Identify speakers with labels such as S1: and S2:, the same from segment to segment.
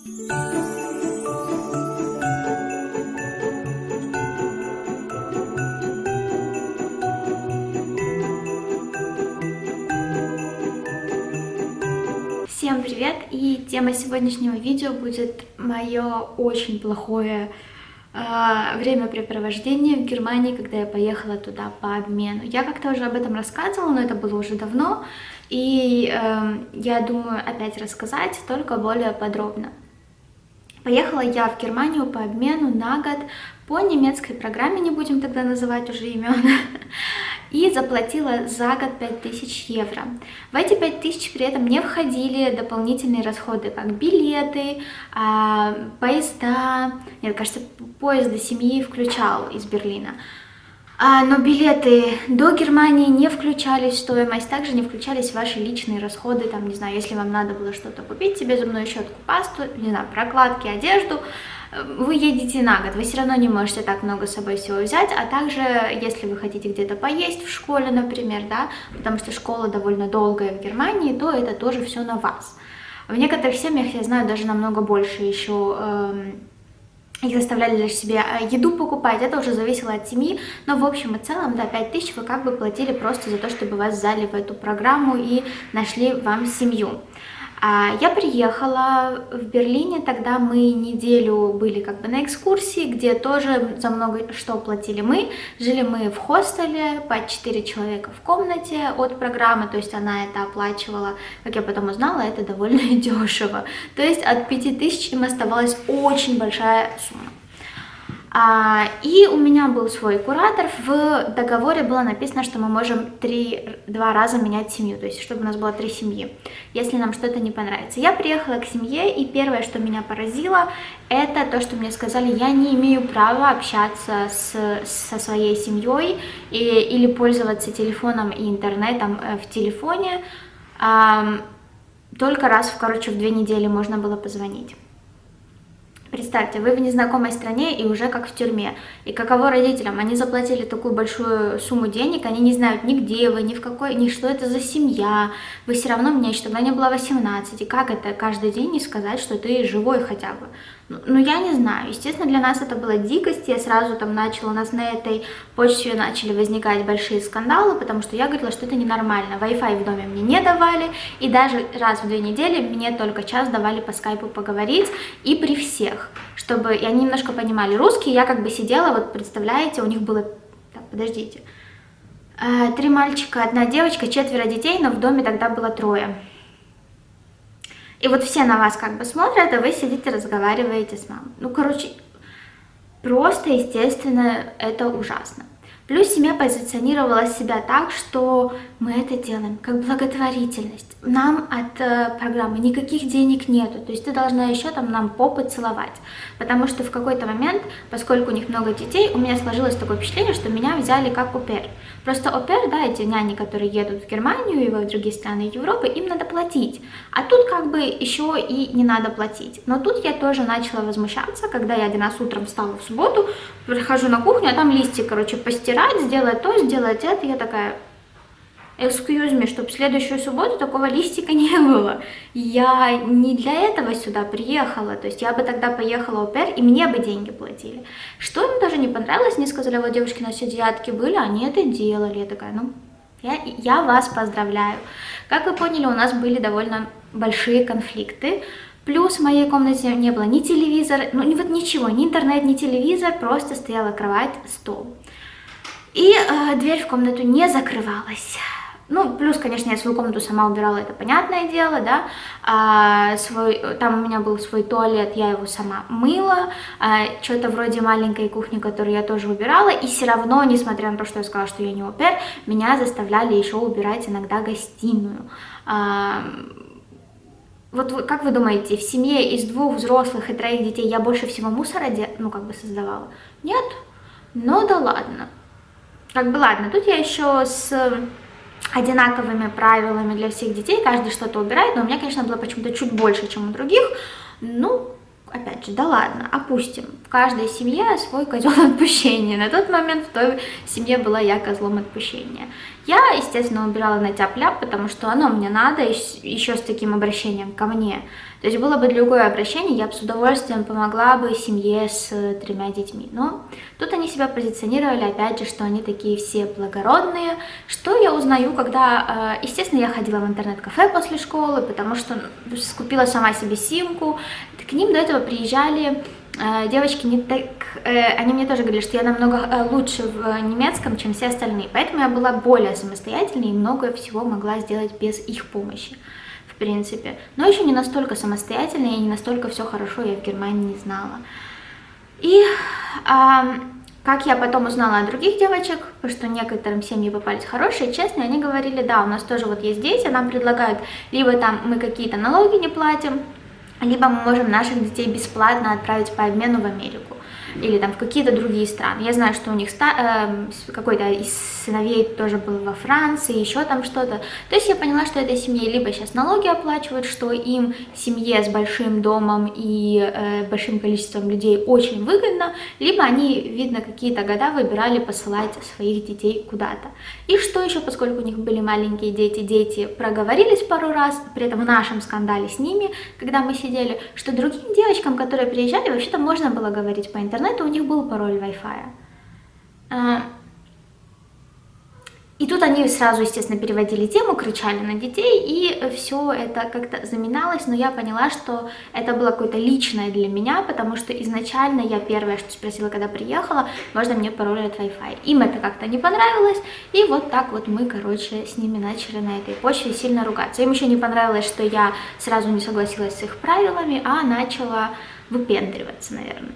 S1: Всем привет! И тема сегодняшнего видео будет мое очень плохое времяпрепровождение в Германии, когда я поехала туда по обмену. Я как-то уже об этом рассказывала, но это было уже давно, и я думаю опять рассказать, только более подробно. Поехала я в Германию по обмену на год по немецкой программе, не будем тогда называть уже имен, и заплатила за год 5000 евро. В эти 5000 при этом не входили дополнительные расходы, как билеты, поезда, мне кажется, поезд до семьи включал из Берлина. Но билеты до Германии не включались в стоимость, также не включались ваши личные расходы, там, не знаю, если вам надо было что-то купить, себе зубную щетку, пасту, не знаю, прокладки, одежду, вы едете на год, вы все равно не можете так много с собой всего взять, а также, если вы хотите где-то поесть в школе, например, да, потому что школа довольно долгая в Германии, то это тоже все на вас. В некоторых семьях, я знаю, даже намного больше еще их заставляли лишь себе еду покупать, это уже зависело от семьи, но в общем и целом, да, 5000 вы как бы платили просто за то, чтобы вас взяли в эту программу и нашли вам семью. Я приехала в Берлине, тогда мы неделю были как бы на экскурсии, где тоже за много что платили мы. Жили мы в хостеле, по 4 человека в комнате от программы, то есть она это оплачивала, как я потом узнала, это довольно дешево. То есть от 5000 им оставалась очень большая сумма. И у меня был свой куратор, в договоре было написано, что мы можем 2 раза менять семью, то есть чтобы у нас было 3 семьи, если нам что-то не понравится. Я приехала к семье, и первое, что меня поразило, это то, что мне сказали, я не имею права общаться со своей семьей или пользоваться телефоном и интернетом в телефоне, только раз, в 2 недели можно было позвонить. Представьте, вы в незнакомой стране и уже как в тюрьме. И каково родителям? Они заплатили такую большую сумму денег, они не знают ни где вы, ни что это за семья. Вы все равно, мне еще тогда не было 18. И как это каждый день не сказать, что ты живой хотя бы? Ну, я не знаю. Естественно, для нас это была дикость. Я сразу там начала, у нас на этой почте начали возникать большие скандалы, потому что я говорила, что это ненормально. Wi-Fi в доме мне не давали, и даже раз в 2 недели мне только час давали по скайпу поговорить, и при всех, чтобы и они немножко понимали русский. Я как бы сидела, вот представляете, у них было, так, подождите, 3 мальчика, 1 девочка, 4 детей, но в доме тогда было 3. И вот все на вас как бы смотрят, а вы сидите, разговариваете с мамой. Ну, короче, просто, естественно, это ужасно. Плюс семья позиционировала себя так, что мы это делаем как благотворительность. Нам от программы никаких денег нету, то есть ты должна еще там нам попы целовать. Потому что в какой-то момент, поскольку у них много детей, у меня сложилось такое впечатление, что меня взяли как au-pair. Просто au-pair, да, эти няни, которые едут в Германию и в другие страны Европы, им надо платить. А тут как бы еще и не надо платить. Но тут я тоже начала возмущаться, когда я 1 раз утром встала в субботу, прихожу на кухню, а там листья, короче, постирать, сделать то, сделать это. Я такая, excuse me, чтобы в следующую субботу такого листика не было. Я не для этого сюда приехала, то есть я бы тогда поехала au-pair, и мне бы деньги платили. Что им даже не понравилось, они сказали, вот девушки на все девятки были, они это делали. Я такая, ну, я вас поздравляю. Как вы поняли, у нас были довольно большие конфликты. Плюс в моей комнате не было ни телевизора, ну вот ничего, ни интернет, ни телевизор, просто стояла кровать, стол. И дверь в комнату не закрывалась. Ну, плюс, конечно, я свою комнату сама убирала, это понятное дело, да, там у меня был свой туалет, я его сама мыла, что-то вроде маленькой кухни, которую я тоже убирала, и все равно, несмотря на то, что я сказала, что я не au-pair, меня заставляли еще убирать иногда гостиную. Вот как вы думаете, в семье из 2 взрослых и 3 детей я больше всего мусора, создавала? Нет? Ну да ладно. Как бы ладно, тут я еще с одинаковыми правилами для всех детей, каждый что-то убирает, но у меня, конечно, было почему-то чуть больше, чем у других, ну, опять же, да ладно, опустим. В каждой семье свой козел отпущения. На тот момент в той семье была я козлом отпущения. Я, естественно, убирала на тяп-ляп, потому что оно мне надо, еще с таким обращением ко мне. То есть было бы другое обращение, я бы с удовольствием помогла бы семье с 3 детьми. Но тут они себя позиционировали, опять же, что они такие все благородные. Что я узнаю, когда, естественно, я ходила в интернет-кафе после школы, потому что купила сама себе симку. К ним до этого приезжали девочки, не так, они мне тоже говорили, что я намного лучше в немецком, чем все остальные. Поэтому я была более самостоятельной и много всего могла сделать без их помощи. В принципе, но еще не настолько самостоятельно и не настолько все хорошо я в Германии не знала. И как я потом узнала от других девочек, потому что некоторым семьи попались хорошие, честные, они говорили, да, у нас тоже вот есть дети, нам предлагают, либо там мы какие-то налоги не платим, либо мы можем наших детей бесплатно отправить по обмену в Америку или там в какие-то другие страны. Я знаю, что у них какой-то из сыновей тоже был во Франции, еще там что-то. То есть я поняла, что этой семье либо сейчас налоги оплачивают, что им, семье с большим домом и большим количеством людей очень выгодно, либо они, видно, какие-то года выбирали посылать своих детей куда-то. И что еще, поскольку у них были маленькие дети, дети проговорились пару раз, при этом в нашем скандале с ними, когда мы сидели, что другим девочкам, которые приезжали, вообще-то можно было говорить по интернету, у них был пароль Wi-Fi. И тут они сразу, естественно, переводили тему, кричали на детей, и все это как-то заминалось, но я поняла, что это было какое-то личное для меня, потому что изначально я первое, что спросила, когда приехала, можно мне пароль от Wi-Fi. Им это как-то не понравилось, и вот так вот мы, короче, с ними начали на этой почве сильно ругаться. Им еще не понравилось, что я сразу не согласилась с их правилами, а начала выпендриваться, наверное.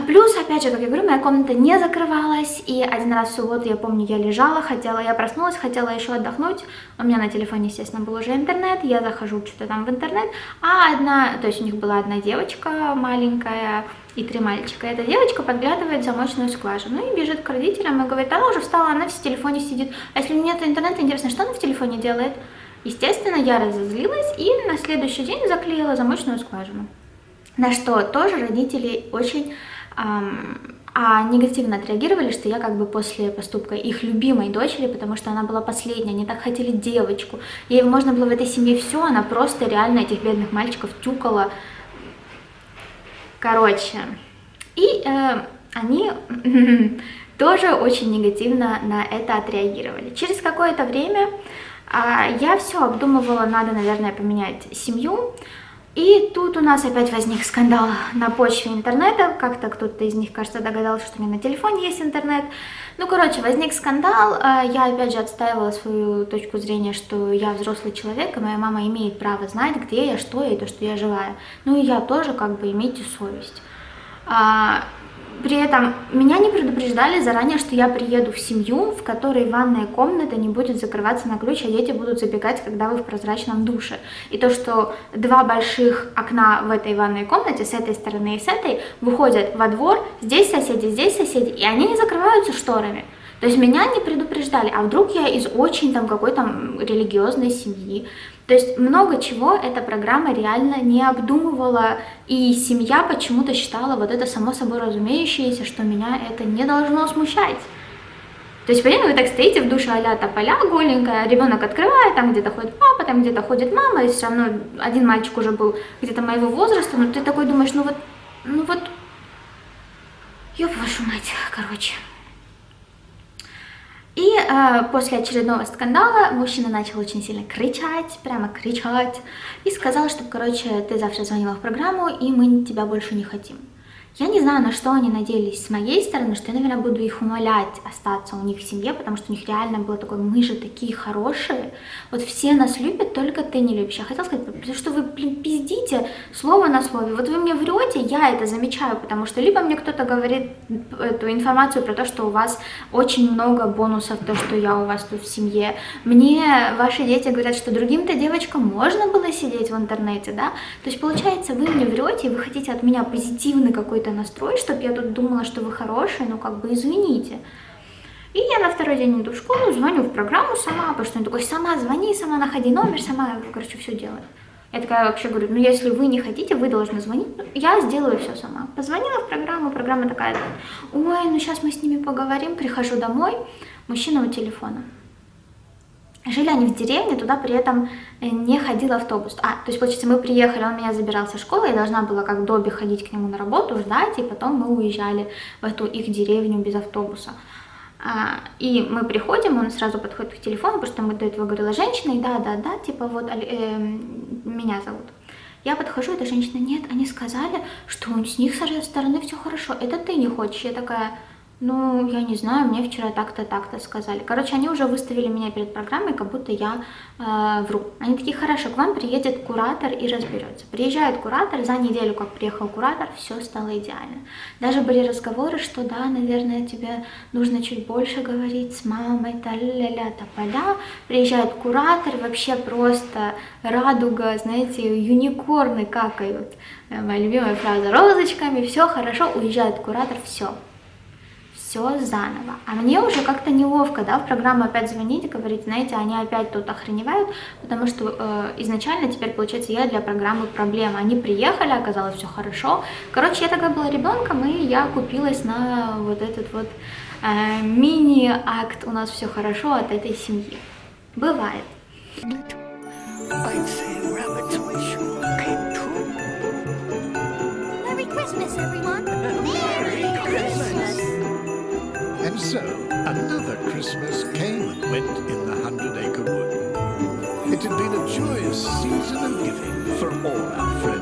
S1: Плюс, опять же, как я говорю, моя комната не закрывалась, и один раз в субботу, я помню, я лежала, я проснулась, хотела еще отдохнуть, у меня на телефоне, естественно, был уже интернет, я захожу что-то там в интернет, то есть у них была одна девочка маленькая и 3 мальчика, эта девочка подглядывает замочную скважину и бежит к родителям и говорит, она уже встала, она в телефоне сидит, а если нет интернета, интересно, что она в телефоне делает? Естественно, я разозлилась и на следующий день заклеила замочную скважину. На что тоже родители очень негативно отреагировали, что я как бы после поступка их любимой дочери, потому что она была последняя, они так хотели девочку. Ей можно было в этой семье все, она просто реально этих бедных мальчиков тюкала. Короче, и они тоже очень негативно на это отреагировали. Через какое-то время я все обдумывала, надо, наверное, поменять семью. И тут у нас опять возник скандал на почве интернета, как-то кто-то из них, кажется, догадался, что у меня на телефоне есть интернет. Ну, короче, возник скандал, я опять же отстаивала свою точку зрения, что я взрослый человек, и моя мама имеет право знать, где я, что я, и то, что я живая. Ну, и я тоже, как бы, имейте совесть. При этом меня не предупреждали заранее, что я приеду в семью, в которой ванная комната не будет закрываться на ключ, а дети будут забегать, когда вы в прозрачном душе. И то, что 2 больших окна в этой ванной комнате, с этой стороны и с этой, выходят во двор, здесь соседи, и они не закрываются шторами. То есть меня не предупреждали, а вдруг я из очень там какой-то религиозной семьи. То есть много чего эта программа реально не обдумывала, и семья почему-то считала вот это само собой разумеющееся, что меня это не должно смущать. То есть, понятно, вы так стоите в душе а-ля тополя, голенькая, ребенок открывает, там где-то ходит папа, там где-то ходит мама, и все равно один мальчик уже был где-то моего возраста, но ты такой думаешь, ну вот, ёб вашу мать, короче. И после очередного скандала мужчина начал очень сильно кричать, прямо кричать, и сказал, что, короче, ты завтра звонила в программу, и мы тебя больше не хотим. Я не знаю, на что они надеялись с моей стороны, что я, наверное, буду их умолять остаться у них в семье, потому что у них реально было такое, мы же такие хорошие, вот все нас любят, только ты не любишь. Я хотела сказать, потому что вы, пиздите слово на слове, вот вы мне врете, я это замечаю, потому что либо мне кто-то говорит эту информацию про то, что у вас очень много бонусов, то, что я у вас тут в семье, мне ваши дети говорят, что другим-то девочкам можно было сидеть в интернете, да, то есть получается, вы мне врете, и вы хотите от меня позитивный какой-то настрой, чтобы я тут думала, что вы хорошие, ну как бы извините. И я на второй день иду в школу, звоню в программу сама, потому что он такой, сама звони, сама находи номер, сама, короче, все делай. Я такая вообще говорю, ну если вы не хотите, вы должны звонить, ну, я сделаю все сама. Позвонила в программа такая, ой, ну сейчас мы с ними поговорим, прихожу домой, мужчина у телефона. Жили они в деревне, туда при этом не ходил автобус. То есть, получается, мы приехали, он меня забирал со школы, я должна была как Добби ходить к нему на работу, ждать, и потом мы уезжали в эту их деревню без автобуса. И мы приходим, он сразу подходит к телефону, потому что мы до этого говорила женщина, и да, типа вот меня зовут. Я подхожу, эта женщина, нет, они сказали, что с них стороны все хорошо, это ты не хочешь. Я такая, ну, я не знаю, мне вчера так-то сказали. Короче, они уже выставили меня перед программой, как будто я вру. Они такие, хорошо, к вам приедет куратор и разберется. Приезжает куратор, за неделю, как приехал куратор, все стало идеально. Даже были разговоры, что да, наверное, тебе нужно чуть больше говорить с мамой, та-ля-ля, та-поля. Приезжает куратор, вообще просто радуга, знаете, юникорны какают. Моя любимая фраза, розочками, все хорошо, уезжает куратор, все заново. А мне уже как-то неловко, да, в программу опять звонить и говорить, знаете, они опять тут охреневают, потому что изначально теперь, получается, я для программы проблема. Они приехали, оказалось все хорошо. Короче, я такая была ребенком, и я купилась на вот этот вот мини-акт «У нас все хорошо» от этой семьи. Бывает.
S2: I'd say rabbit's wish came true.
S3: Merry Christmas, everyone!
S2: Merry Christmas!
S4: And so, another Christmas came and went in the 100-acre wood. It had been a joyous season of giving for all our friends.